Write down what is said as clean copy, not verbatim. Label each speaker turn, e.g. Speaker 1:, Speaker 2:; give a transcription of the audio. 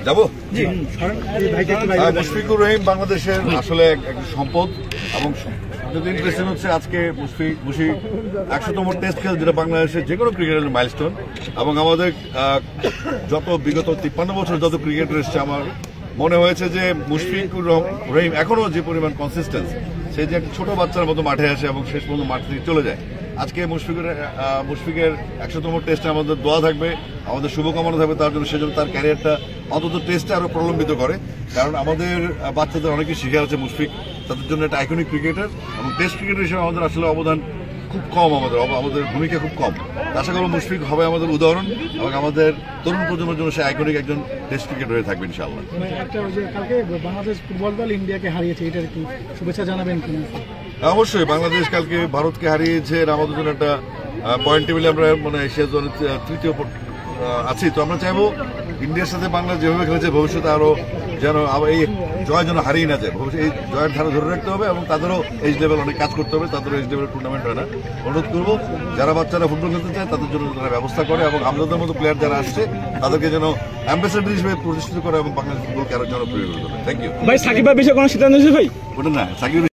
Speaker 1: যাবো। মুশফিকুর রহিম বাংলাদেশের আসলে একটা সম্পদ এবং যদি ইন্টারেস্টিং হচ্ছে আজকে মুশি 100তম টেস্ট খেল, যেটা বাংলাদেশের যে কোনো ক্রিকেটের মাইলস্টোন। এবং আমাদের যত বিগত 53 বছর যত ক্রিকেটার এসছে, আমার মনে হয়েছে যে মুশফিকুর রহিম এখনো যে পরিমাণ কনসিস্টেন্স, সে যে একটা ছোট বাচ্চার মতো মাঠে আসে এবং শেষ পর্যন্ত মাঠ থেকে চলে যায়। আজকে মুশফিকের 100তম টেস্টে আমাদের দোয়া থাকবে, আমাদের শুভকামনা থাকবে তার জন্য, সেজন্য তার ক্যারিয়ারটা অন্তত টেস্টে আরো প্রলম্বিত করে। কারণ আমাদের বাচ্চাদের অনেকে শিখে আছে মুশফিক, তাদের জন্য একটা আইকনিক ক্রিকেটার এবং টেস্ট ক্রিকেটার হিসেবে আমাদের আসলে অবদান খুব কম, আমাদের ভূমিকা খুব কম। আশা করব মুশফিক হবে আমাদের উদাহরণ এবং আমাদের তরুণ প্রজন্মের জন্য সে আইকনিক একজন টেস্ট ক্রিকেটার হয়ে থাকবে ইনশাআল্লাহ।
Speaker 2: কালকে বাংলাদেশ ফুটবল দল ইন্ডিয়াকে হারিয়েছে, এটার একটু শুভেচ্ছা জানাবেন কিনা?
Speaker 1: অবশ্যই, বাংলাদেশ কালকে ভারতকে হারিয়েছে, আমাদের জন্য একটা পয়েন্ট টেবিলে আমরা মানে এশিয়া জোনের তৃতীয় আছি। তো আমরা চাইবো ইন্ডিয়ার সাথে বাংলাদেশ যেভাবে খেলেছে ভবিষ্যতে আরো যেন এই জয় যেন হারিয়ে না যায়, এই জয়ের ধারা ধরে রাখতে হবে এবং তাদেরও এজ লেভেল অনেক কাজ করতে হবে, তাদেরও এজ লেভেল টুর্নামেন্ট হয় না। অনুরোধ করবো যারা বাচ্চারা ফুটবল খেলতে চায় তাদের জন্য তারা ব্যবস্থা করে এবং আমাদের মতো প্লেয়ার যারা আসছে তাদেরকে যেন অ্যাম্বাসেডর হিসেবে প্রতিষ্ঠিত করে এবং বাংলাদেশ ফুটবলকে আরো জনপ্রিয় করে দেবে। Thank you.
Speaker 2: ভাই সাকিব ভাই বিষয়ে কোনো সিদ্ধান্ত নিয়েছে ভাই?
Speaker 1: ওটা না, সাকিব